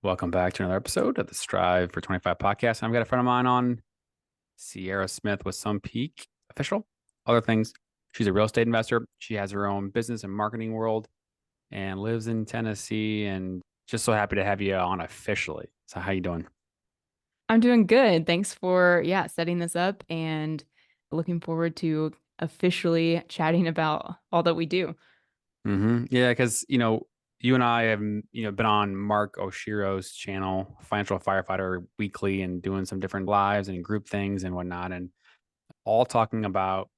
Welcome back to another episode of the Strive for 25 podcast. I've got a friend of mine on, Sierra Smith with Some Peak Official. Other things, she's a real estate investor. She has her own business and marketing world and lives in Tennessee. And just so happy to have you on officially. So how you doing? I'm doing good. Thanks for, setting this up and looking forward to officially chatting about all that we do. Yeah, because you and I have been on Mark Oshiro's channel, Financial Firefighter Weekly, and doing some different lives and group things and whatnot, and all talking about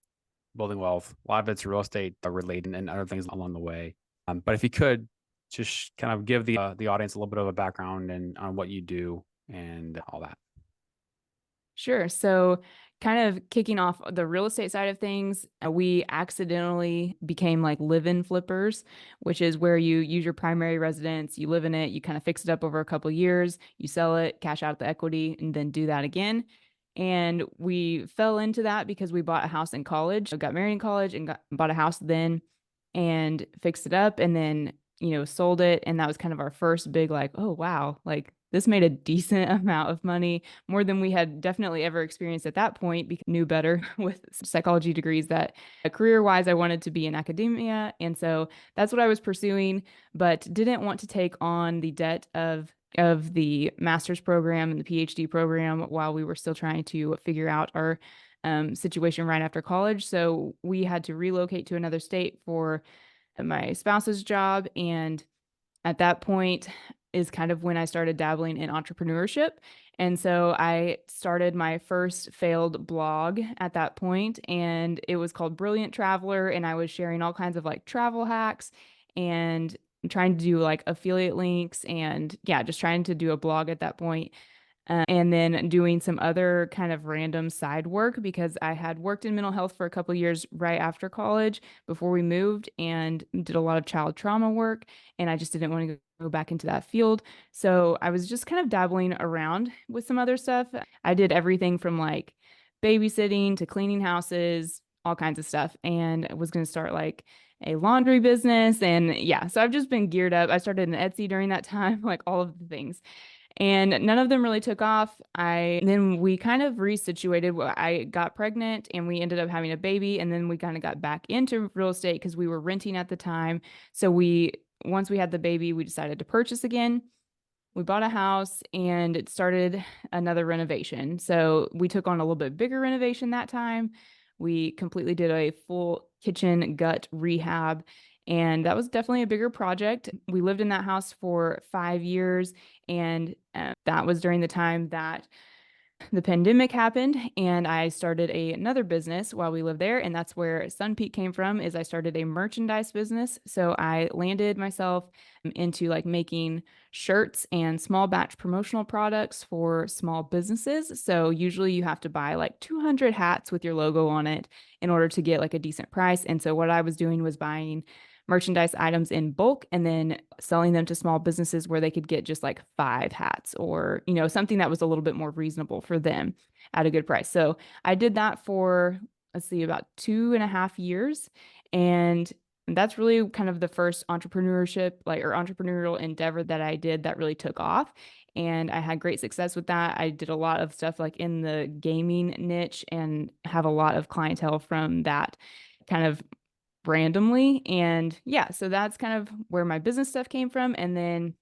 building wealth. A lot of it's real estate related and other things along the way. But if you could just kind of give the audience a little bit of a background and on what you do and all that. Sure. So, kind of kicking off the real estate side of things, we accidentally became like live-in flippers, which is where you use your primary residence, you live in it, you kind of fix it up over a couple of years, you sell it, cash out the equity, and then do that again. And we fell into that because we bought a house in college, got married in college, and bought a house then and fixed it up, and then sold it. And that was kind of our first big like, oh wow, like this made a decent amount of money, more than we had definitely ever experienced at that point, because knew better with psychology degrees that career wise I wanted to be in academia. And so that's what I was pursuing, but didn't want to take on the debt of the master's program and the PhD program while we were still trying to figure out our situation right after college. So we had to relocate to another state for my spouse's job. And at that point is kind of when I started dabbling in entrepreneurship. And so I started my first failed blog at that point, and it was called Brilliant Traveler. And I was sharing all kinds of like travel hacks and trying to do like affiliate links and just trying to do a blog at that point. And then doing some other kind of random side work because I had worked in mental health for a couple of years right after college before we moved and did a lot of child trauma work. And I just didn't want to go back into that field. So I was just kind of dabbling around with some other stuff. I did everything from like babysitting to cleaning houses, all kinds of stuff, and I was going to start like a laundry business. And so I've just been geared up. I started an Etsy during that time, like all of the things, and none of them really took off. I then we kind of resituated. I got pregnant and we ended up having a baby, and then we kind of got back into real estate because we were renting at the time. So we once we had the baby, we decided to purchase again. We bought a house and it started another renovation. So we took on a little bit bigger renovation that time. We completely did a full kitchen gut rehab. And that was definitely a bigger project. We lived in that house for 5 years. And that was during the time that the pandemic happened, and I started another business while we lived there. And that's where Sun Peak came from, is I started a merchandise business. So I landed myself into like making shirts and small batch promotional products for small businesses. So usually you have to buy like 200 hats with your logo on it in order to get like a decent price. And so what I was doing was buying merchandise items in bulk and then selling them to small businesses where they could get just like 5 hats, or something that was a little bit more reasonable for them at a good price. So I did that for, let's see, about 2.5 years. And that's really kind of the first entrepreneurship, like, or entrepreneurial endeavor that I did that really took off. And I had great success with that. I did a lot of stuff like in the gaming niche and have a lot of clientele from that kind of randomly. And so that's kind of where my business stuff came from. And then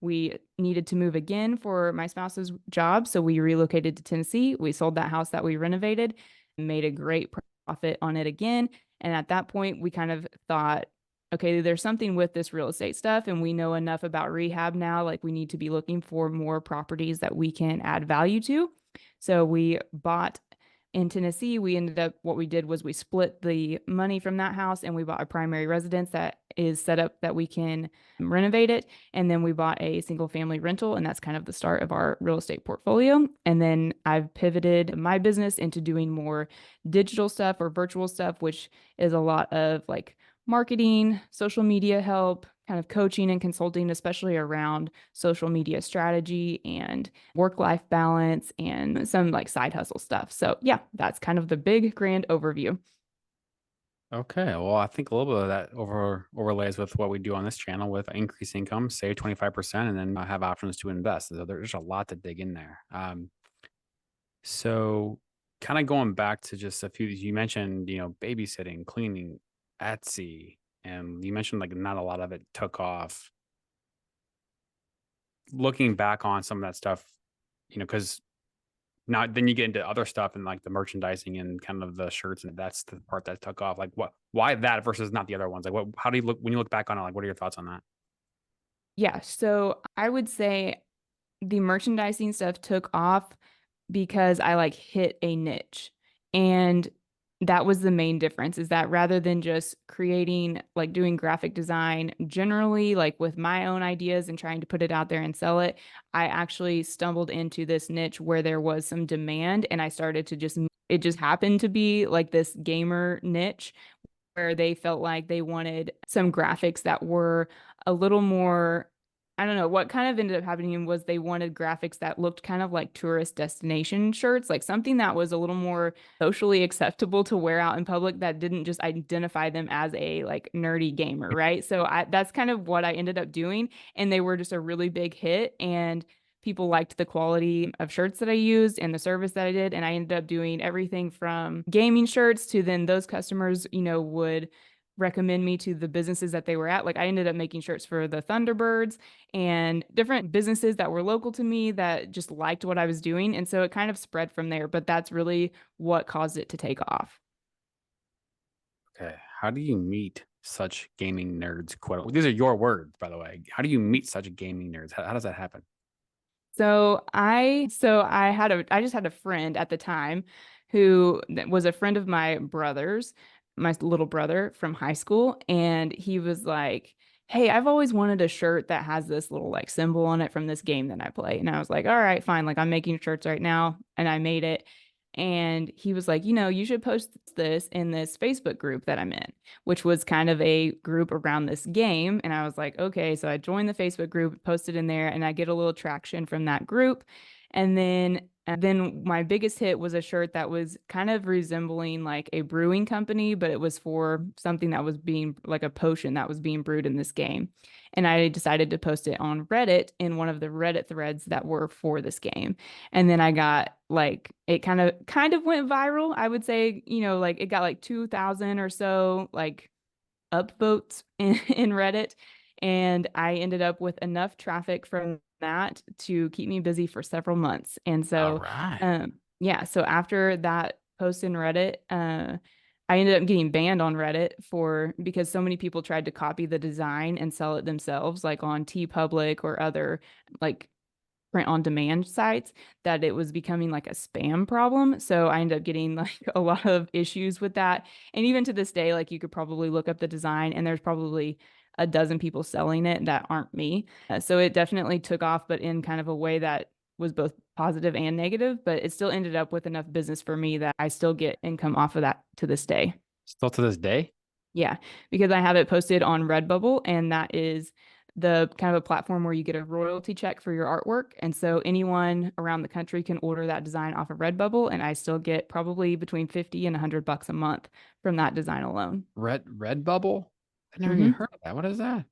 we needed to move again for my spouse's job. So we relocated to Tennessee. We sold that house that we renovated, made a great profit on it again. And at that point, we kind of thought, okay, there's something with this real estate stuff, and we know enough about rehab now. Like, we need to be looking for more properties that we can add value to. So we bought in Tennessee. We ended up, what we did was we split the money from that house and we bought a primary residence that is set up that we can renovate it. And then we bought a single family rental, and that's kind of the start of our real estate portfolio. And then I've pivoted my business into doing more digital stuff or virtual stuff, which is a lot of like marketing, social media help, kind of coaching and consulting, especially around social media strategy and work-life balance and some like side hustle stuff. So that's kind of the big grand overview. Okay, well, I think a little bit of that overlays with what we do on this channel with increased income, save 25%, and then have options to invest. So there's a lot to dig in there. So kind of going back to just a few, you mentioned, babysitting, cleaning, Etsy, and you mentioned like not a lot of it took off. Looking back on some of that stuff, because now then you get into other stuff and like the merchandising and kind of the shirts, and that's the part that took off. Like why that versus not the other ones? Like how do you look when you look back on it? Like what are your thoughts on that? Yeah, so I would say the merchandising stuff took off because I like hit a niche. And that was the main difference is that rather than just creating, like doing graphic design generally, like with my own ideas and trying to put it out there and sell it, I actually stumbled into this niche where there was some demand and I started to it just happened to be like this gamer niche where they felt like they wanted some graphics that were a little more. I don't know. What kind of ended up happening was they wanted graphics that looked kind of like tourist destination shirts, like something that was a little more socially acceptable to wear out in public that didn't just identify them as a like nerdy gamer, right? So that's kind of what I ended up doing. And they were just a really big hit. And people liked the quality of shirts that I used and the service that I did. And I ended up doing everything from gaming shirts to then those customers, would recommend me to the businesses that they were at. Like I ended up making shirts for the Thunderbirds and different businesses that were local to me that just liked what I was doing. And so it kind of spread from there. But that's really what caused it to take off. Okay, how do you meet such gaming nerds? Quote, these are your words, by the way. How do you meet such gaming nerds? How does that happen? I just had a friend at the time who was a friend of my brother's, my little brother from high school, and he was like, "Hey, I've always wanted a shirt that has this little like symbol on it from this game that I play." And I was like, "All right, fine. Like I'm making shirts right now." And I made it. And he was like, "You should post this in this Facebook group that I'm in," which was kind of a group around this game. And I was like, okay. So I joined the Facebook group, posted in there, and I get a little traction from that group. And then my biggest hit was a shirt that was kind of resembling like a brewing company, but it was for something that was being like a potion that was being brewed in this game. And I decided to post it on Reddit in one of the Reddit threads that were for this game. And then I got like it kind of went viral. I would say, like it got like 2,000 or so like upvotes in Reddit. And I ended up with enough traffic from that to keep me busy for several months. And All so, right. yeah, so after that post in Reddit, I ended up getting banned on Reddit for because so many people tried to copy the design and sell it themselves, like on TeePublic or other like print on demand sites that it was becoming like a spam problem. So I ended up getting like a lot of issues with that. And even to this day, like you could probably look up the design and there's probably a dozen people selling it that aren't me. So it definitely took off, but in kind of a way that was both positive and negative, but it still ended up with enough business for me that I still get income off of that to this day. Still to this day? Yeah, because I have it posted on Redbubble, and that is the kind of a platform where you get a royalty check for your artwork. And so anyone around the country can order that design off of Redbubble, and I still get probably between 50 and $100 a month from that design alone. Red bubble? I never even Hmm. heard of that. What is that?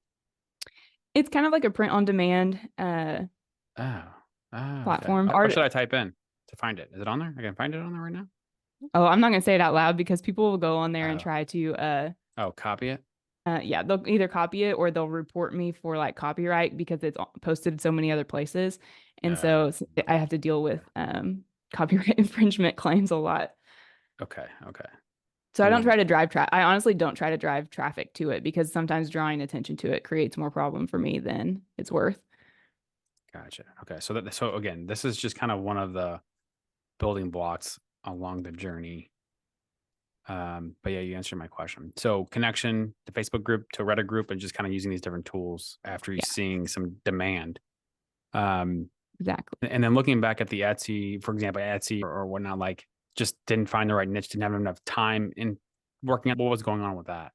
It's kind of like a print on demand Oh, okay. platform. What should I type in to find it? Is it on there? I can find it on there right now. Oh, I'm not going to say it out loud because people will go on there and Oh, try to copy it. yeah, they'll either copy it or they'll report me for like copyright because it's posted so many other places. And Uh, so I have to deal with copyright infringement claims a lot. okay. So I don't Cool. try to drive I honestly don't try to drive traffic to it because sometimes drawing attention to it creates more problem for me than it's worth. Gotcha. Okay. So again, this is just kind of one of the building blocks along the journey. But yeah, you answered my question. So connection to Facebook group to Reddit group and just kind of using these different tools after you Yeah, seeing some demand. Um, exactly. and then looking back at the Etsy, for example, Etsy or whatnot, like just didn't find the right niche, didn't have enough time in working out what was going on with that.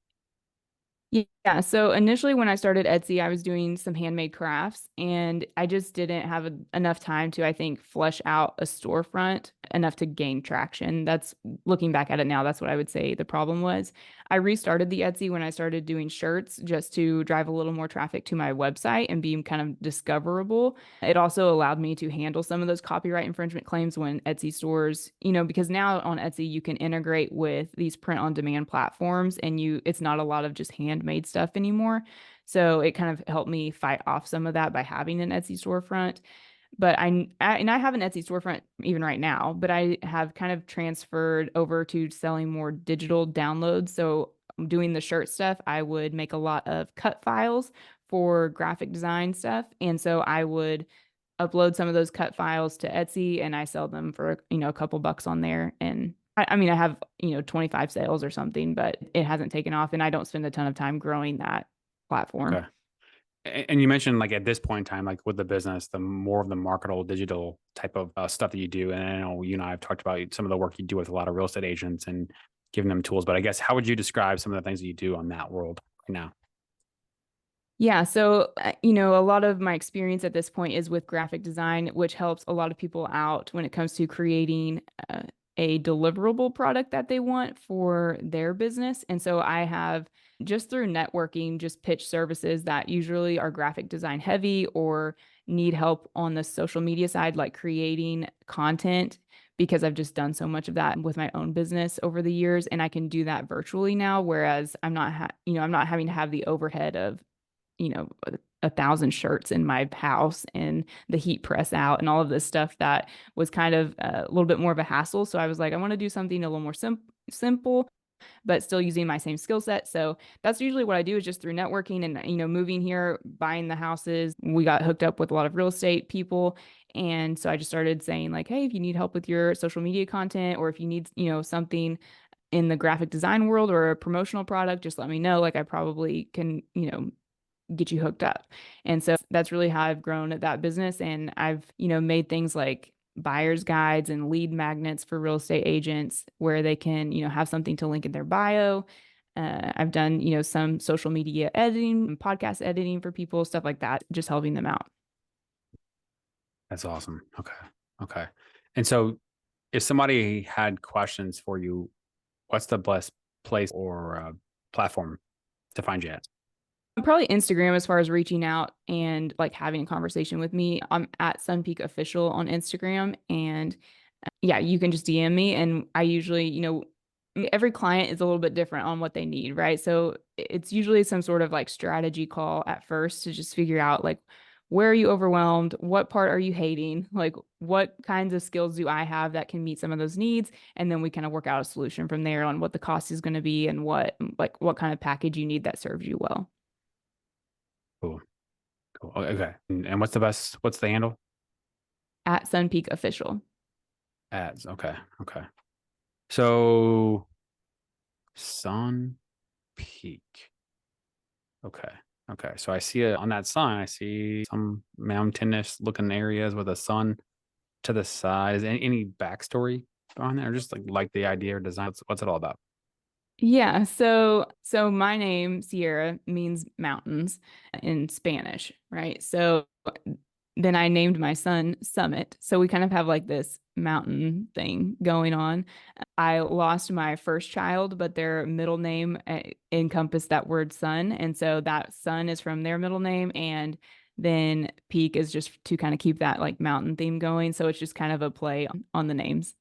Yeah. Yeah, so initially when I started Etsy, I was doing some handmade crafts and I just didn't have enough time to, I think, flesh out a storefront enough to gain traction. That's looking back at it now, that's what I would say the problem was. I restarted the Etsy when I started doing shirts just to drive a little more traffic to my website and be kind of discoverable. It also allowed me to handle some of those copyright infringement claims when Etsy stores, because now on Etsy you can integrate with these print on demand platforms and it's not a lot of just handmade stuff anymore. So it kind of helped me fight off some of that by having an Etsy storefront. But I have an Etsy storefront even right now, but I have kind of transferred over to selling more digital downloads. So doing the shirt stuff, I would make a lot of cut files for graphic design stuff. And so I would upload some of those cut files to Etsy and I sell them for, a couple bucks on there. And I mean, I have, 25 sales or something, but it hasn't taken off and I don't spend a ton of time growing that platform. Okay. And you mentioned like at this point in time, like with the business, the more of the marketable digital type of stuff that you do. And I know you and I have talked about some of the work you do with a lot of real estate agents and giving them tools. But I guess how would you describe some of the things that you do on that world right now? Yeah, so a lot of my experience at this point is with graphic design, which helps a lot of people out when it comes to creating a deliverable product that they want for their business. And so I have just through networking, just pitch services that usually are graphic design heavy or need help on the social media side, like creating content, because I've just done so much of that with my own business over the years, and I can do that virtually now. Whereas I'm not having to have the overhead of you know, 1,000 shirts in my house and the heat press out and all of this stuff that was kind of a little bit more of a hassle. So I was like, I want to do something a little more simple, but still using my same skill set. So that's usually what I do is just through networking and, moving here, buying the houses. We got hooked up with a lot of real estate people. And so I just started saying like, hey, if you need help with your social media content or if you need, something in the graphic design world or a promotional product, just let me know. Like I probably can, get you hooked up. And so that's really how I've grown at that business. And I've, made things like buyer's guides and lead magnets for real estate agents where they can, have something to link in their bio. I've done, some social media editing and podcast editing for people, stuff like that, just helping them out. That's awesome. Okay. Okay. And so if somebody had questions for you, what's the best place or platform to find you at? Probably Instagram as far as reaching out and like having a conversation with me. I'm at Sunpeak Official on Instagram. And yeah, you can just DM me. And I usually, every client is a little bit different on what they need, right? So it's usually some sort of like strategy call at first to just figure out like, where are you overwhelmed? What part are you hating? Like, what kinds of skills do I have that can meet some of those needs? And then we kind of work out a solution from there on what the cost is going to be and what kind of package you need that serves you well. Cool. Cool. Okay. And what's the handle? At Sunpeak Official. Ads. Okay. Okay. So Sun Peak. Okay. Okay. So I see it on that sign. I see some mountainous looking areas with a sun to the side. Is any backstory on there? Or just like the idea or design? What's it all about? Yeah, so my name Sierra means mountains in Spanish, right? So then I named my son Summit. So we kind of have like this mountain thing going on. I lost my first child, but their middle name encompassed that word sun, and so that sun is from their middle name, and then Peak is just to kind of keep that like mountain theme going. So it's just kind of a play on the names.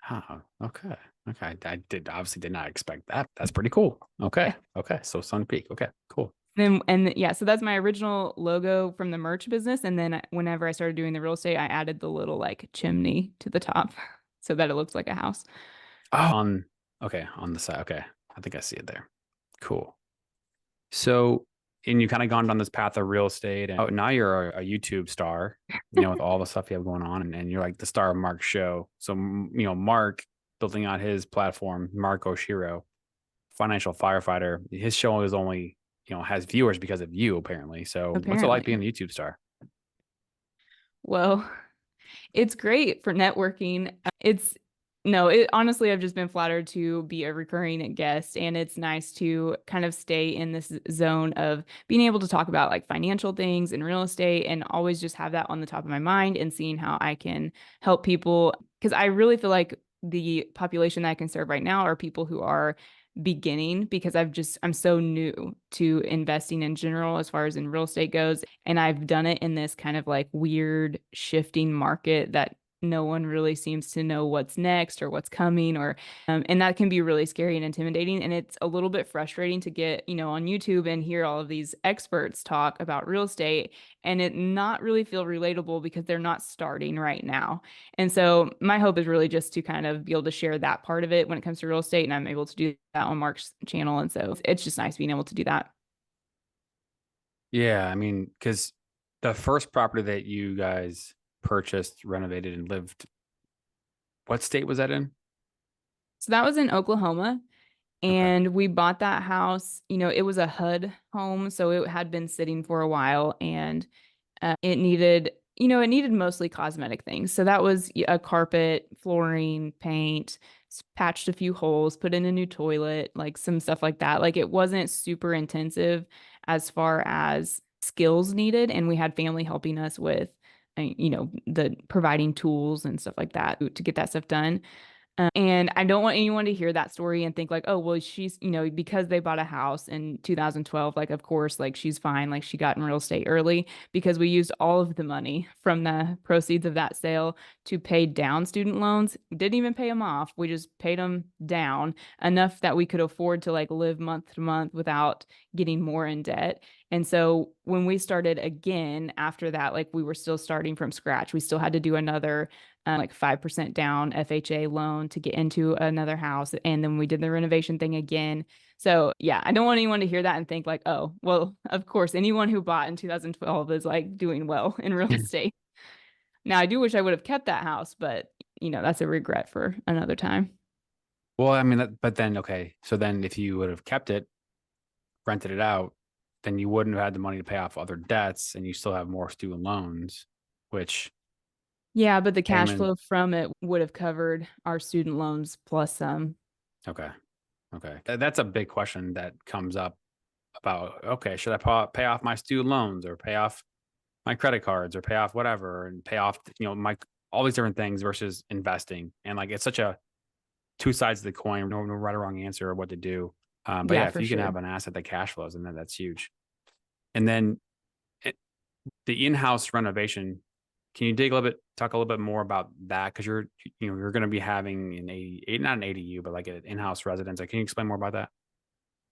Oh, okay. Okay. I did not expect that. That's pretty cool. Okay. Okay. So Sun Peak. Okay. Cool. Yeah, so that's my original logo from the merch business. And then whenever I started doing the real estate, I added the little like chimney to the top so that it looks like a house. Oh, okay, on the side. Okay. I think I see it there. Cool. So, and you kind of gone down this path of real estate, and now you're a YouTube star, with all the stuff you have going on, and you're like the star of Mark's show. So, Mark building out his platform, Mark Oshiro, financial firefighter, his show is only, has viewers because of you, apparently. So, what's it like Apparently. being a YouTube star? Well, it's great for networking. It's No, honestly, I've just been flattered to be a recurring guest, and it's nice to kind of stay in this zone of being able to talk about like financial things and real estate and always just have that on the top of my mind and seeing how I can help people. Because I really feel like the population that I can serve right now are people who are beginning because I'm so new to investing in general as far as in real estate goes. And I've done it in this kind of like weird shifting market that no one really seems to know what's next or what's coming or and that can be really scary and intimidating, and it's a little bit frustrating to get on YouTube and hear all of these experts talk about real estate and it not really feel relatable because they're not starting right now. And so my hope is really just to kind of be able to share that part of it when it comes to real estate, and I'm able to do that on Mark's channel, and so it's just nice being able to do that. Yeah, I mean, because the first property that you guys purchased, renovated, and lived, what state was that in? So that was in Oklahoma. Okay. And we bought that house. It was a HUD home, so it had been sitting for a while, and it needed mostly cosmetic things. So that was a carpet, flooring, paint, patched a few holes, put in a new toilet, like some stuff like that. Like it wasn't super intensive as far as skills needed, and we had family helping us with, the providing tools and stuff like that to get that stuff done. And I don't want anyone to hear that story and think like, oh, well, she's, because they bought a house in 2012, like, of course, like she's fine. Like she got in real estate early because we used all of the money from the proceeds of that sale to pay down student loans. Didn't even pay them off. We just paid them down enough that we could afford to like live month to month without getting more in debt. And so when we started again after that, like we were still starting from scratch. We still had to do another like 5% down FHA loan to get into another house. And then we did the renovation thing again. So yeah, I don't want anyone to hear that and think like, oh, well, of course, anyone who bought in 2012 is like doing well in real estate. Now, I do wish I would have kept that house, but that's a regret for another time. Well, I mean, but then, okay. So then if you would have kept it, rented it out, then you wouldn't have had the money to pay off other debts and you still have more student loans, which Yeah, but the cash payment. flow from it would have covered our student loans plus some. Okay. Okay. That's a big question that comes up about, okay, should I pay off my student loans or pay off my credit cards or pay off whatever and pay off, my, all these different things versus investing. And like, it's such a two sides of the coin, no right or wrong answer or what to do. But Yeah, yeah, if for you can sure. have an asset that cash flows, and then that's huge. And then it, the in-house renovation, can you talk a little bit more about that? Cause you're going to be having an 80, not an ADU, but like an in-house residence. Like, can you explain more about that?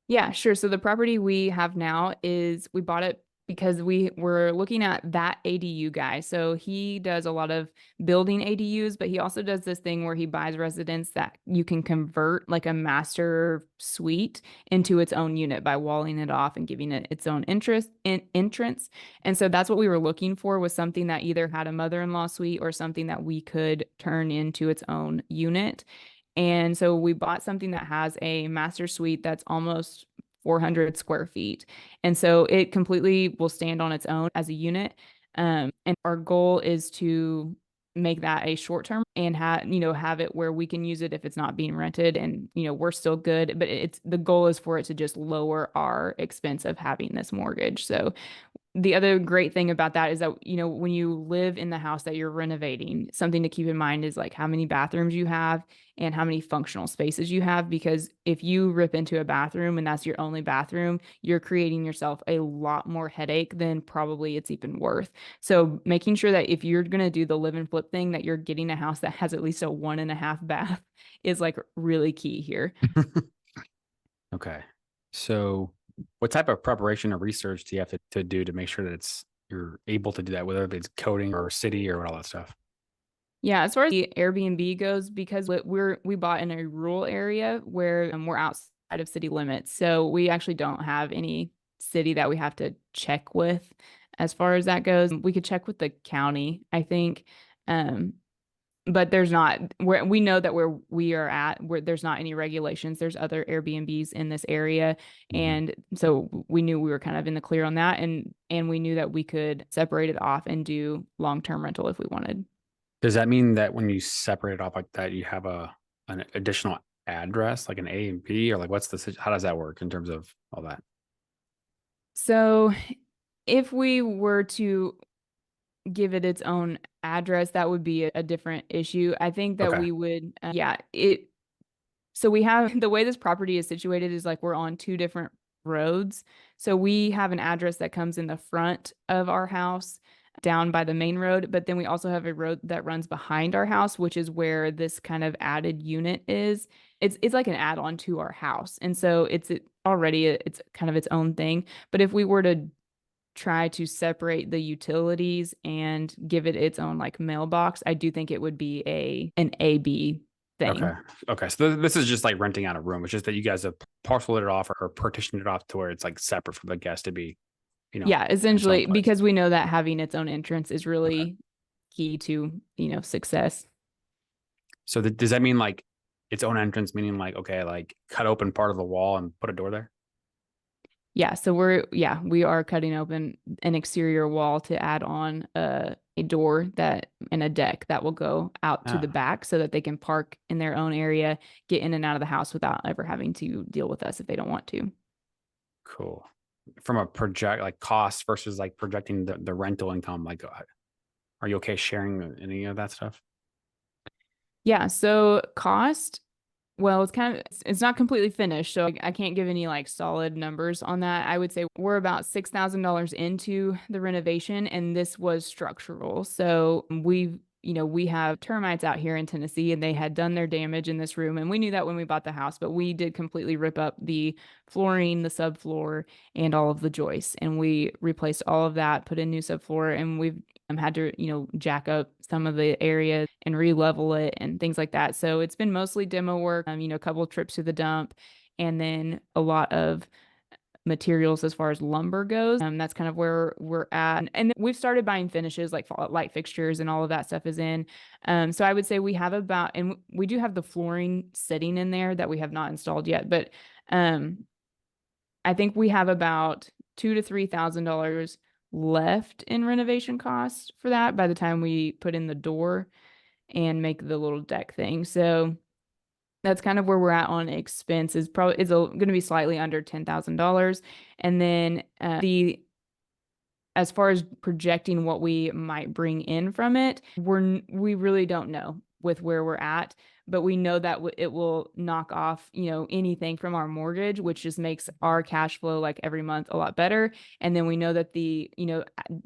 Yeah, sure. So the property we have now is we bought it because we were looking at that ADU guy. So he does a lot of building ADUs, but he also does this thing where he buys residents that you can convert like a master suite into its own unit by walling it off and giving it its own entrance. And so that's what we were looking for, was something that either had a mother-in-law suite or something that we could turn into its own unit. And so we bought something that has a master suite that's almost 400 square feet. And so it completely will stand on its own as a unit. And our goal is to make that a short term and have it where we can use it if it's not being rented, and we're still good, but it's the goal is for it to just lower our expense of having this mortgage. So the other great thing about that is that, when you live in the house that you're renovating, something to keep in mind is like how many bathrooms you have and how many functional spaces you have. Because if you rip into a bathroom and that's your only bathroom, you're creating yourself a lot more headache than probably it's even worth. So making sure that if you're going to do the live and flip thing, that you're getting a house that has at least a 1.5 bath is like really key here. Okay. So what type of preparation or research do you have to do to make sure that you're able to do that, whether it's coding or city or all that stuff? Yeah, as far as the Airbnb goes, because we bought in a rural area where we're outside of city limits, so we actually don't have any city that we have to check with as far as that goes. We could check with the county, I think, um, but there's not where we know that where we are at, where there's not any regulations. There's other Airbnbs in this area, Mhm. and so we knew we were kind of in the clear on that, and we knew that we could separate it off and do long-term rental if we wanted. Does that mean that when you separate it off like that, you have an additional address, like an A and B, or like how does that work in terms of all that? So if we were to give it its own address, that would be a different issue. I think that Okay. we would, yeah, so we have the way this property is situated is like we're on two different roads. So we have an address that comes in the front of our house down by the main road, but then we also have a road that runs behind our house, which is where this kind of added unit is. It's like an add-on to our house. And so it's kind of its own thing. But if we were to try to separate the utilities and give it its own like mailbox, I do think it would be a an AB Okay. thing. Okay. So this is just like renting out a room. It's just that you guys have parceled it off or partitioned it off to where it's like separate for the guest to be, Yeah, in its own essentially, place. because we know that having its own entrance is Okay. really key to, success. So does that mean like its own entrance, meaning like, okay, like cut open part of the wall and put a door there? Yeah, so we are cutting open an exterior wall to add on a door that and a deck that will go out to the Ah, back so that they can park in their own area, get in and out of the house without ever having to deal with us if they don't want to. cool. From a project like cost versus like projecting the rental income, like are you okay sharing any of that stuff? Yeah, so cost, well, it's not completely finished, so I can't give any like solid numbers on that. I would say we're about $6,000 into the renovation, and this was structural. So we have termites out here in Tennessee, and they had done their damage in this room, and we knew that when we bought the house, but we did completely rip up the flooring, the subfloor, and all of the joists, and we replaced all of that, put in new subfloor, and we've had to, jack up some of the areas and re-level it and things like that. So it's been mostly demo work, a couple of trips to the dump, and then a lot of materials as far as lumber goes. That's kind of where we're at. And we've started buying finishes like light fixtures and all of that stuff is in. So I would say and we do have the flooring sitting in there that we have not installed yet, but um, I think we have about $2,000 to $3,000 left in renovation costs for that by the time we put in the door and make the little deck thing. So that's kind of where we're at on expense is probably is going to be slightly under $10,000. And then the as far as projecting what we might bring in from it, we really don't know with where we're at, but we know that it will knock off, anything from our mortgage, which just makes our cash flow like every month a lot better. And then we know that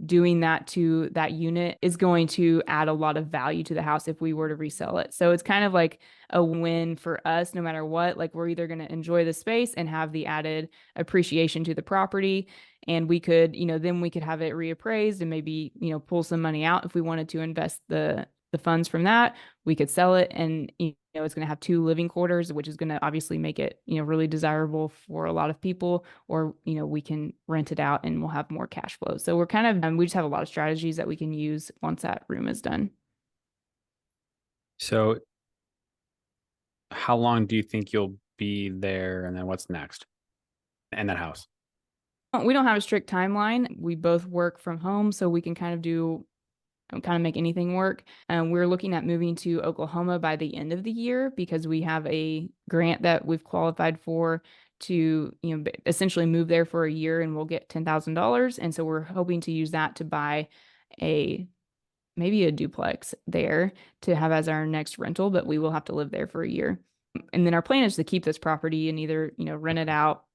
doing that to that unit is going to add a lot of value to the house if we were to resell it. So it's kind of like a win for us no matter what. Like we're either going to enjoy the space and have the added appreciation to the property, and we could, then we could have it reappraised and maybe, pull some money out if we wanted to invest the funds from that. We could sell it, and it's going to have two living quarters, which is going to obviously make it, really desirable for a lot of people. Or we can rent it out and we'll have more cash flow. So we're kind of we just have a lot of strategies that we can use once that room is done. So how long do you think you'll be there, and then what's next in that house? We don't have a strict timeline. We both work from home, so we can kind of make anything work. We're looking at moving to Oklahoma by the end of the year because we have a grant that we've qualified for to, essentially move there for a year and we'll get $10,000. And so we're hoping to use that to buy a maybe a duplex there to have as our next rental, but we will have to live there for a year. And then our plan is to keep this property and either, rent it out.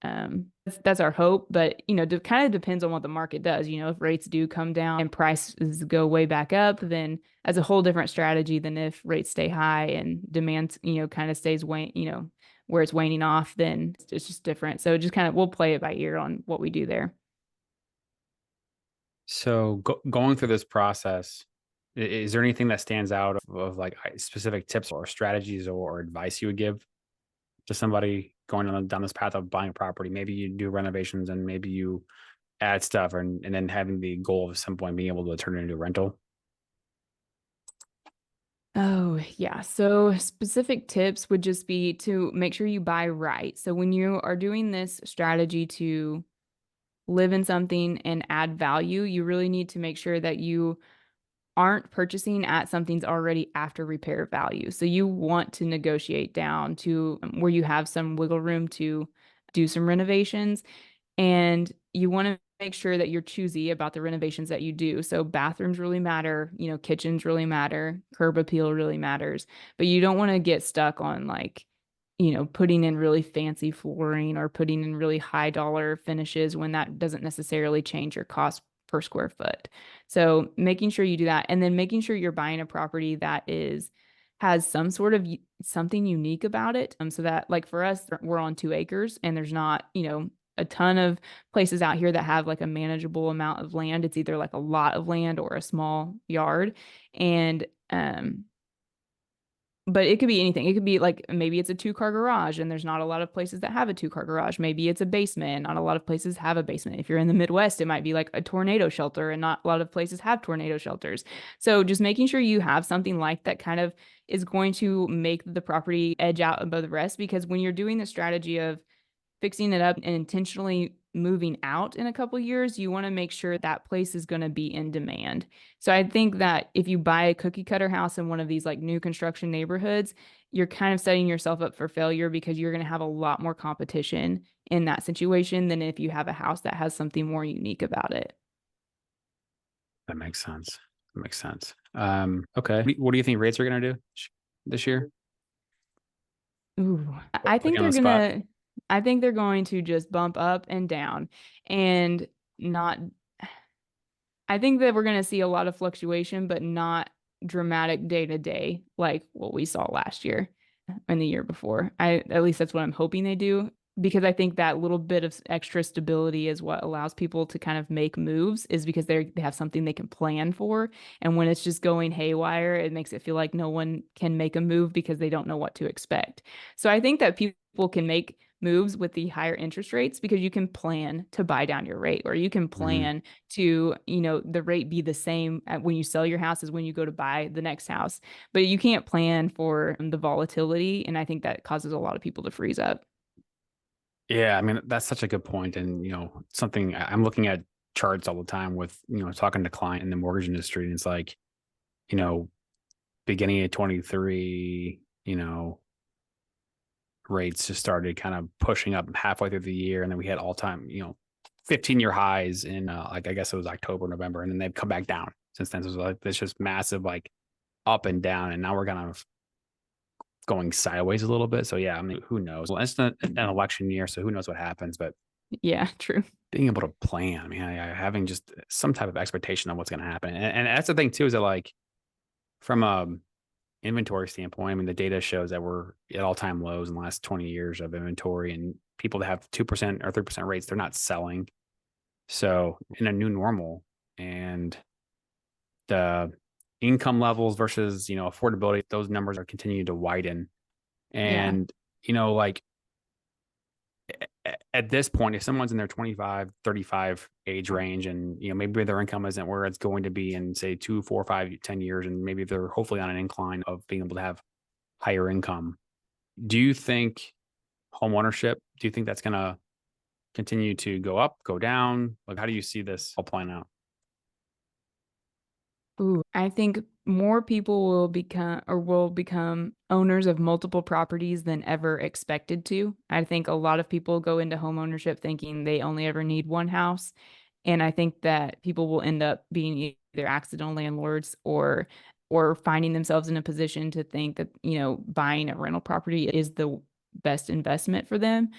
That's our hope, but kind of depends on what the market does. If rates do come down and prices go way back up, then that's a whole different strategy than if rates stay high and demand, kind of stays where it's waning off, then it's just different. So just kind of we'll play it by ear on what we do there. So going through this process, is there anything that stands out of like specific tips or strategies or advice you would give to somebody going down this path of buying a property? Maybe you do renovations and maybe you add stuff and then having the goal of at some point being able to turn it into a rental. Oh, yeah. So specific tips would just be to make sure you buy right. So when you are doing this strategy to live in something and add value, you really need to make sure that you aren't purchasing at something's already after repair value. So you want to negotiate down to where you have some wiggle room to do some renovations, and you want to make sure that you're choosy about the renovations that you do. So bathrooms really matter, kitchens really matter, curb appeal really matters, but you don't want to get stuck on like, putting in really fancy flooring or putting in really high dollar finishes when that doesn't necessarily change your cost per square foot. So making sure you do that, and then making sure you're buying a property that has some sort of something unique about it. So that, like for us, we're on 2 acres and there's not, a ton of places out here that have like a manageable amount of land. It's either like a lot of land or a small yard. And but it could be anything. It could be like maybe it's a 2 car garage and there's not a lot of places that have a 2 car garage. Maybe it's a basement and not a lot of places have a basement. If you're in the Midwest, it might be like a tornado shelter and not a lot of places have tornado shelters. So just making sure you have something like that kind of is going to make the property edge out above the rest, because when you're doing the strategy of fixing it up and intentionally moving out in a couple years, you want to make sure that place is going to be in demand. So I think that if you buy a cookie cutter house in one of these like new construction neighborhoods, you're kind of setting yourself up for failure, because you're going to have a lot more competition in that situation than if you have a house that has something more unique about it. That makes sense. That makes sense. Okay. What do you think rates are going to do this year? Ooh, I Put think you on they're the spot. gonna, I think they're going to just bump up and down, and not, I think that we're going to see a lot of fluctuation, but not dramatic day to day like what we saw last year and the year before. At least that's what I'm hoping they do, because I think that little bit of extra stability is what allows people to kind of make moves, is because they have something they can plan for. And when it's just going haywire, it makes it feel like no one can make a move because they don't know what to expect. So I think that people can make moves with the higher interest rates because you can plan to buy down your rate, or you can Mhm. plan to, the rate be the same when you sell your house as when you go to buy the next house. But you can't plan for the volatility. And I think that causes a lot of people to freeze up. Yeah, I mean, that's such a good point. And, something I'm looking at charts all the time with, talking to client in the mortgage industry. And it's like, you know, beginning of 23, rates just started kind of pushing up halfway through the year. And then we had all time, 15-year highs in like, I guess it was October, November. And then they've come back down since then. So it's like, it's just massive, like up and down. And now we're kind of going sideways a little bit. So yeah, I mean, who knows? Well, it's not an election year, so who knows what happens. But Yeah, true. being able to plan, I mean, having just some type of expectation of what's going to happen, and that's the thing too, is that like from a inventory standpoint, I mean, the data shows that we're at all time lows in the last 20 years of inventory, and people that have 2% or 3% rates, they're not selling. So in a new normal, and the income levels versus affordability, those numbers are continuing to widen, Yeah. and like at this point, if someone's in their 25, 35 age range, and maybe their income isn't where it's going to be in say 2, 4, 5, 10 years, and maybe they're hopefully on an incline of being able to have higher income, do you think home ownership, do you think that's going to continue to go up, go down? Like, how do you see this all playing out? Ooh, I think more people will become owners of multiple properties than ever expected to. I think a lot of people go into home ownership thinking they only ever need one house. And I think that people will end up being either accidental landlords or finding themselves in a position to think that, buying a rental property is the best investment for them.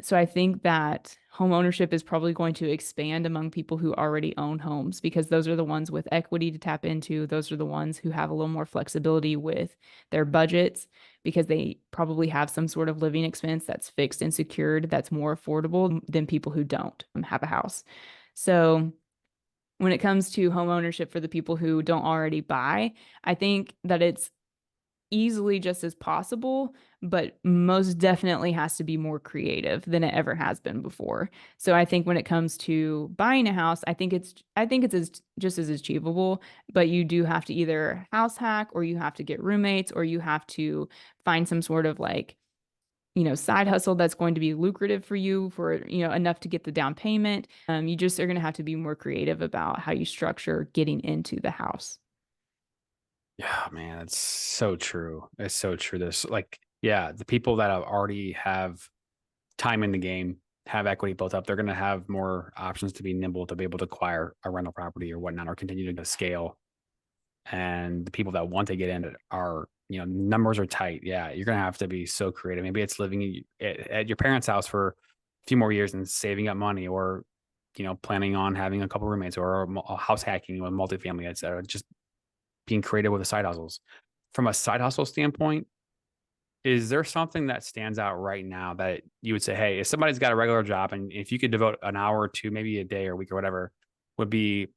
So I think that home ownership is probably going to expand among people who already own homes, because those are the ones with equity to tap into. Those are the ones who have a little more flexibility with their budgets, because they probably have some sort of living expense that's fixed and secured that's more affordable than people who don't have a house. So when it comes to home ownership for the people who don't already buy, I think that it's easily just as possible, but most definitely has to be more creative than it ever has been before. So I think when it comes to buying a house, I think it's just as achievable, but you do have to either house hack, or you have to get roommates, or you have to find some sort of like, side hustle that's going to be lucrative for you for, enough to get the down payment. You just are going to have to be more creative about how you structure getting into the house. Yeah, man, it's so true. It's so true. There's like, yeah, the people that already have time in the game, have equity built up, they're going to have more options to be nimble to be able to acquire a rental property or whatnot, or continue to scale. And the people that want to get in it are, numbers are tight. Yeah, you're going to have to be so creative. Maybe it's living at your parents' house for a few more years and saving up money, or planning on having a couple roommates, or a house hacking with multifamily, etc. Just being creative with the side hustles. From a side hustle standpoint, is there something that stands out right now that you would say, hey, if somebody's got a regular job and if you could devote an hour or two, maybe a day or week or whatever, would be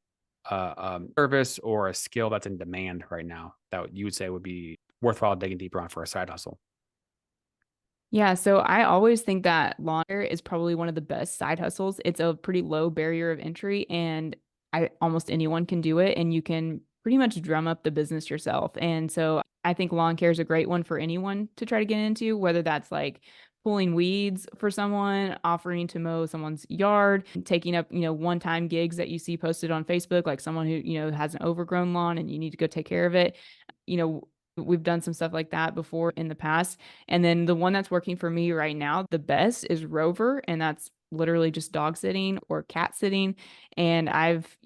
a service or a skill that's in demand right now that you would say would be worthwhile digging deeper on for a side hustle? Yeah, so I always think that lawn care is probably one of the best side hustles. It's a pretty low barrier of entry, and I almost anyone can do it, and you can pretty much drum up the business yourself. And so I think lawn care is a great one for anyone to try to get into, whether that's like pulling weeds for someone, offering to mow someone's yard, taking up, one-time gigs that you see posted on Facebook, like someone who, has an overgrown lawn and you need to go take care of it. You know, we've done some stuff like that before in the past. And then the one that's working for me right now, the best is Rover, and that's literally just dog sitting or cat sitting. And I've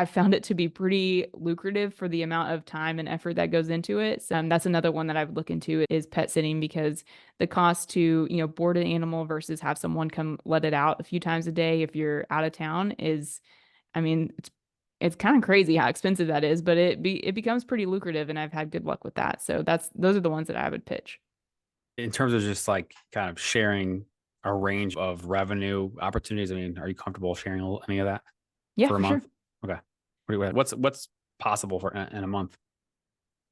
found it to be pretty lucrative for the amount of time and effort that goes into it. So that's another one that I would look into is pet sitting because the cost to, board an animal versus have someone come let it out a few times a day if you're out of town is, I mean, it's kind of crazy how expensive that is, but it becomes pretty lucrative, and I've had good luck with that. So those are the ones that I would pitch. In terms of just like kind of sharing a range of revenue opportunities, I mean, are you comfortable sharing any of that Yeah, for a for sure. month? Okay. What's possible for in a month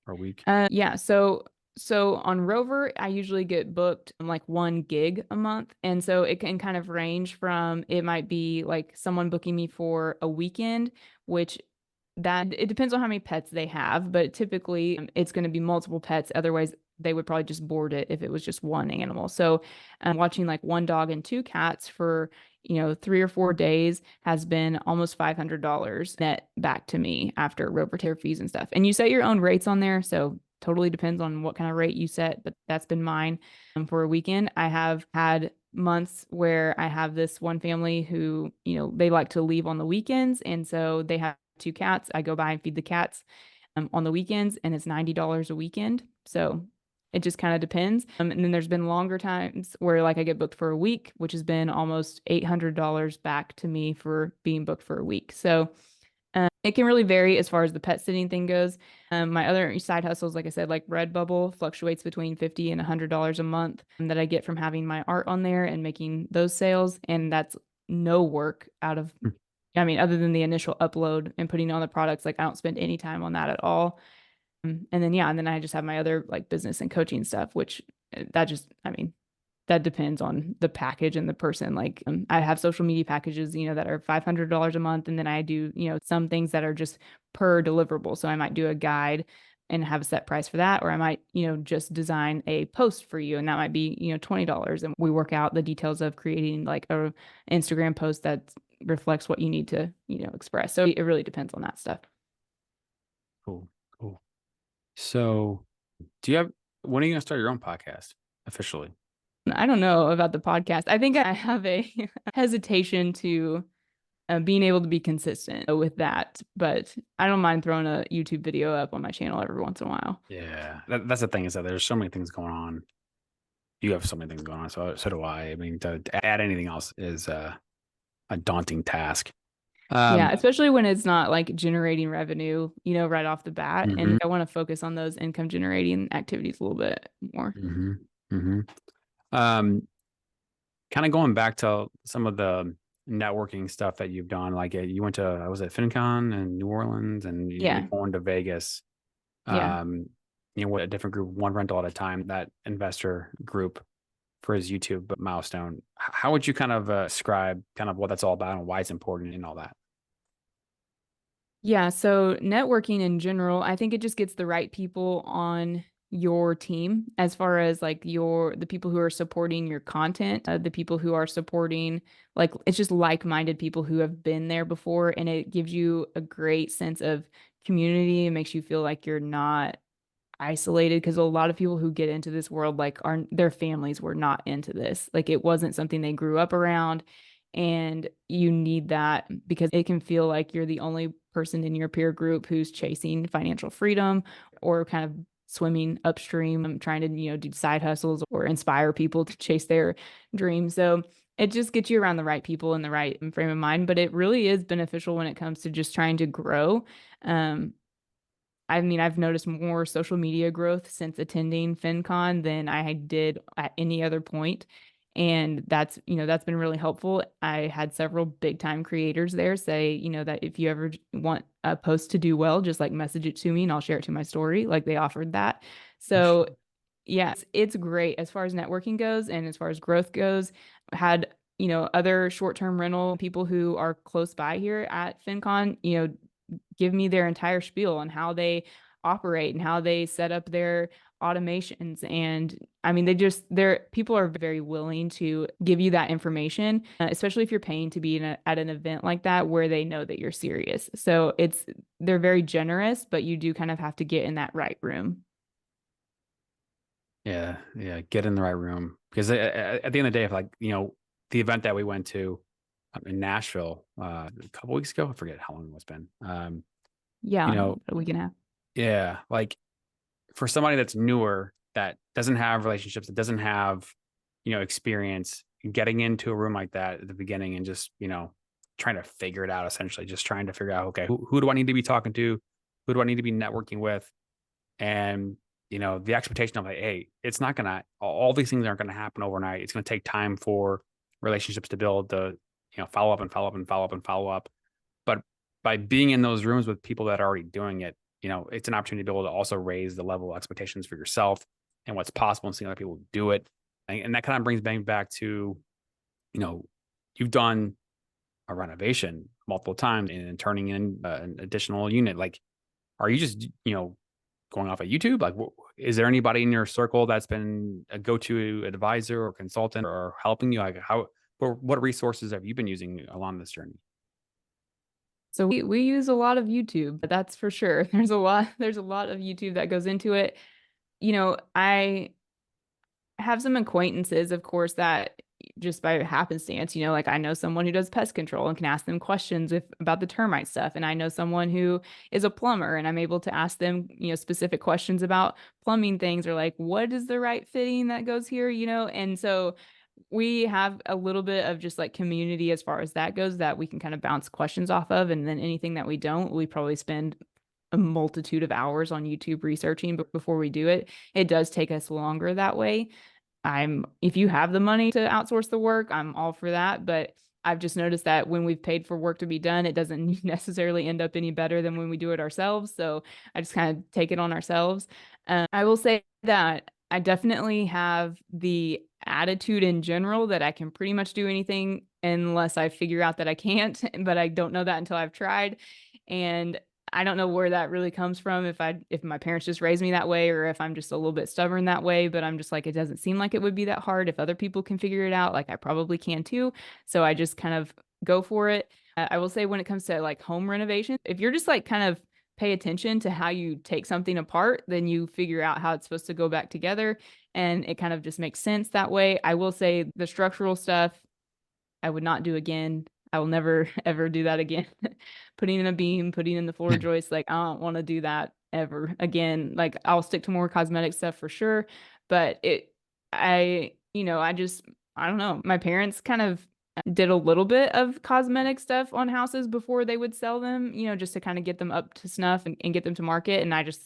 or a week? Yeah, so on Rover, I usually get booked like one gig a month. And so it can kind of range from it might be like someone booking me for a weekend, which that it depends on how many pets they have, but typically it's going to be multiple pets. Otherwise, they would probably just board it if it was just one animal. So, watching like one dog and two cats for 3 or 4 days has been almost $500 net back to me after rover care fees and stuff. And you set your own rates on there, so totally depends on what kind of rate you set. But that's been mine for a weekend. I have had months where I have this one family who, they like to leave on the weekends. And so they have two cats. I go by and feed the cats on the weekends, and it's $90 a weekend. So it just kind of depends. And then there's been longer times where like I get booked for a week, which has been almost $800 back to me for being booked for a week. So it can really vary as far as the pet sitting thing goes. My other side hustles, like I said, like Redbubble fluctuates between $50 and $100 a month that I get from having my art on there and making those sales. And that's no work out of, I mean, other than the initial upload and putting on the products, like I don't spend any time on that at all. And then, yeah, and then I just have my other like business and coaching stuff, which that just, I mean, that depends on the package and the person. Like I have social media packages, that are $500 a month. And then I do, some things that are just per deliverable. So I might do a guide and have a set price for that. Or I might, just design a post for you. And that might be, $20. And we work out the details of creating like a Instagram post that reflects what you need to, express. So it really depends on that stuff. Cool. Cool. So, do you have when are you gonna start your own podcast officially? I don't know about the podcast. I think I have a hesitation to being able to be consistent with that, but I don't mind throwing a YouTube video up on my channel every once in a while. Yeah, that's the thing is that there's so many things going on. You have so many things going on, so do I. I mean, to add anything else is a daunting task. Yeah, Um, especially when it's not like generating revenue, right off the bat. mhm, And I want to focus on those income generating activities a little bit more. mhm, mhm. Um, Kind of going back to some of the networking stuff that you've done, like you went to, was it FinCon in New Orleans, and you're Yeah. going to Vegas. Yeah. Um, with a different group, one rental at a time. That investor group for his YouTube milestone. How would you kind of describe kind of what that's all about and why it's important and all that? Yeah, so networking in general, I think it just gets the right people on your team as far as like the people who are supporting your content, the people who are supporting like it's just like-minded people who have been there before, and it gives you a great sense of community. It makes you feel like you're not isolated because a lot of people who get into this world like are their families were not into this. Like it wasn't something they grew up around. And you need that because it can feel like you're the only person in your peer group who's chasing financial freedom or kind of swimming upstream, trying to, do side hustles or inspire people to chase their dreams. So it just gets you around the right people in the right frame of mind. But it really is beneficial when it comes to just trying to grow. Um, I mean, I've noticed more social media growth since attending FinCon than I did at any other point. And that's been really helpful. I had several big time creators there say, that if you ever want a post to do well, just like message it to me and I'll share it to my story. Like they offered that. Oh, So shit. yeah, it's great as far as networking goes and as far as growth goes. Had, other short-term rental people who are close by here at FinCon, give me their entire spiel on how they operate and how they set up their automations. And I mean, they're people are very willing to give you that information, especially if you're paying to be at an event like that where they know that you're serious. So they're very generous, but you do kind of have to get in that right room. Yeah, yeah, get in the right room because at the end of the day, if like the event that we went to in Nashville a couple weeks ago, I forget how long it's been. You Yeah, know, we can have. yeah, like for somebody that's newer that doesn't have relationships, that doesn't have experience, getting into a room like that at the beginning and just trying to figure it out, essentially, just trying to figure out, okay, who do I need to be talking to, who do I need to be networking with, and the expectation of like, hey, it's not gonna, all these things aren't gonna happen overnight. It's gonna take time for relationships to build, the follow up and follow up and follow up and follow up. But by being in those rooms with people that are already doing it, it's an opportunity to be able to also raise the level of expectations for yourself and what's possible and seeing other people do it. And that kind of brings me back to, you know, you've done a renovation multiple times and turning in an additional unit. Like, are you just, going off of YouTube? Like, is there anybody in your circle that's been a go-to advisor or consultant or helping you? Like, what resources have you been using along this journey? So we use a lot of YouTube, that's for sure. There's a lot of YouTube that goes into it. I have some acquaintances, of course, that just by happenstance, like I know someone who does pest control and can ask them questions about the termite stuff. And I know someone who is a plumber and I'm able to ask them, specific questions about plumbing things or like, what is the right fitting that goes here, And so we have a little bit of just like community as far as that goes that we can kind of bounce questions off of. And then anything that we don't, we probably spend a multitude of hours on YouTube researching, but before we do it, it does take us longer that way. If you have the money to outsource the work, I'm all for that. But I've just noticed that when we've paid for work to be done, it doesn't necessarily end up any better than when we do it ourselves. So I just kind of take it on ourselves. I will say that I definitely have the attitude in general that I can pretty much do anything unless I figure out that I can't, but I don't know that until I've tried. And I don't know where that really comes from, if my parents just raised me that way or if I'm just a little bit stubborn that way, but I'm just like it doesn't seem like it would be that hard. If other people can figure it out, like I probably can too. So I just kind of go for it. I will say when it comes to like home renovation, if you're just like kind of pay attention to how you take something apart, then you figure out how it's supposed to go back together and it kind of just makes sense that way. I will say the structural stuff I would not do again. I will never ever do that again. Putting in a beam, putting in the floor joist, like I don't want to do that ever again. Like I'll stick to more cosmetic stuff for sure, but I don't know. My parents kind of did a little bit of cosmetic stuff on houses before they would sell them, just to kind of get them up to snuff and get them to market. And I just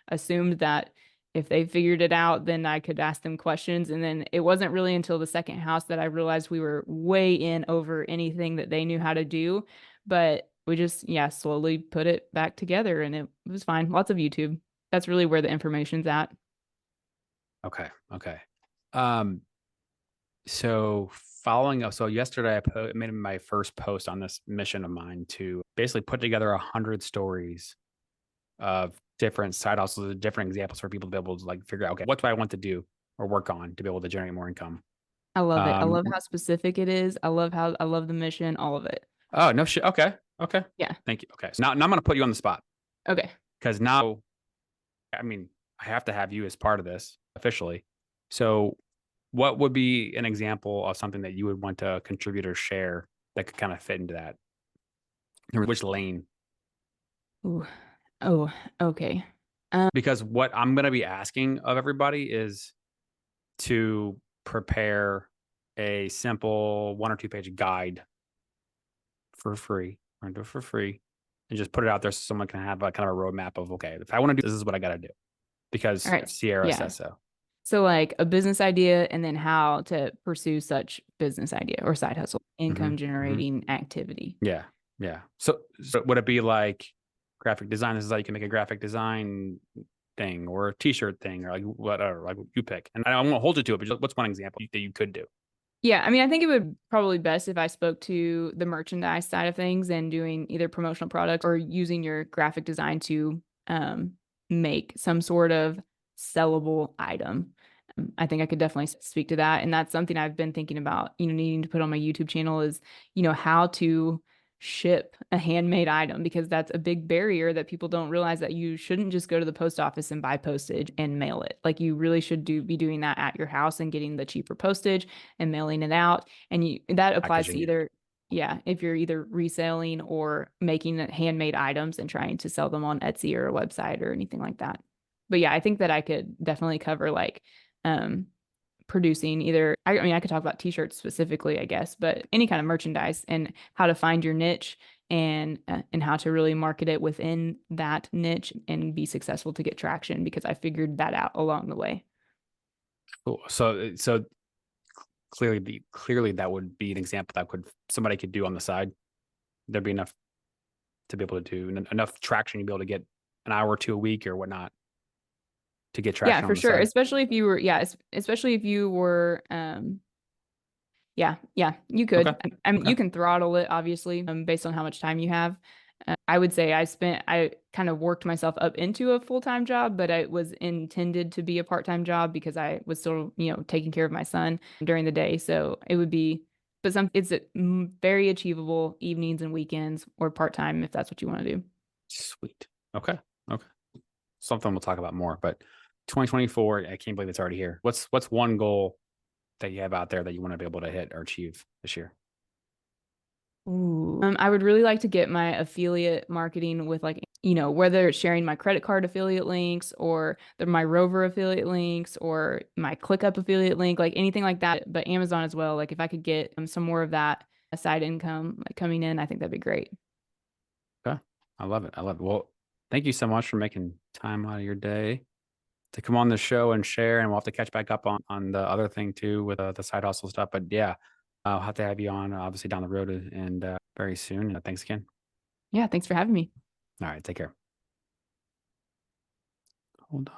assumed that if they figured it out, then I could ask them questions. And then it wasn't really until the second house that I realized we were way in over anything that they knew how to do. But we just, yeah, slowly put it back together and it was fine. Lots of YouTube. That's really where the information's at. Okay, okay. Um, so following up, so yesterday made my first post on this mission of mine to basically put together 100 stories of different side hustles, different examples for people to be able to like figure out, okay, what do I want to do or work on to be able to generate more income? I love it. I Um, love how specific it is. I love the mission, all of it. oh no shit. Okay, okay. Yeah. Thank you. Okay, so now I'm gonna put you on the spot. Okay. Because now, I mean, I have to have you as part of this officially. So, what would be an example of something that you would want to contribute or share that could kind of fit into that? Or which lane? Ooh. Oh, okay. Because what I'm going to be asking of everybody is to prepare a simple 1 or 2 page guide for free, or do it for free, and just put it out there so someone can have a kind of a roadmap of, okay, if I want to do this is what I got to do All because right. Sierra Yeah. says so. So like a business idea and then how to pursue such business idea or side hustle, Hmm. income Hmm. generating activity. Yeah. Yeah. So would it be like graphic design? This is how you can make a graphic design thing or a t-shirt thing or like whatever, like you pick. And I won't hold you to it, but just what's one example that you could do? Yeah, I mean, I think it would probably best if I spoke to the merchandise side of things and doing either promotional products or using your graphic design to make some sort of sellable item. I think I could definitely speak to that, and that's something I've been thinking about. Needing to put on my YouTube channel is, how to ship a handmade item because that's a big barrier that people don't realize that you shouldn't just go to the post office and buy postage and mail it. Like you really should be doing that at your house and getting the cheaper postage and mailing it out. And that applies to Packaging it. either, yeah, if you're either reselling or making handmade items and trying to sell them on Etsy or a website or anything like that. But yeah, I think that I could definitely cover like um producing either I mean I could talk about t-shirts specifically, I guess, but any kind of merchandise and how to find your niche and how to really market it within that niche and be successful to get traction because I figured that out along the way. Cool. So clearly that would be an example that could somebody could do on the side. There'd be enough to be able to do enough traction. You'd be able to get an hour or two a week or whatnot to get Yeah, traction for on the sure. side. Especially if you were, yeah, especially if you were, yeah, yeah, you Okay. could. I mean, Okay. you can throttle it, obviously, based on how much time you have. I would say I kind of worked myself up into a full-time job, but it was intended to be a part-time job because I was still, taking care of my son during the day. So it would be, but it's very achievable evenings and weekends or part-time if that's what you want to do. Sweet. Okay. Okay. Something we'll talk about more, but 2024, I can't believe it's already here. What's one goal that you have out there that you want to be able to hit or achieve this year? Ooh. I would really like to get my affiliate marketing with like, whether it's sharing my credit card affiliate links or my Rover affiliate links or my ClickUp affiliate link, like anything like that, but Amazon as well. Like if I could get some more of that side income like coming in, I think that'd be great. Okay. I love it. I love it. Well, thank you so much for making time out of your day to come on the show and share. And we'll have to catch back up on the other thing too with the side hustle stuff. But yeah, I'll have to have you on obviously down the road and very soon. Thanks again. Yeah, thanks for having me. All right. Take care. Hold on.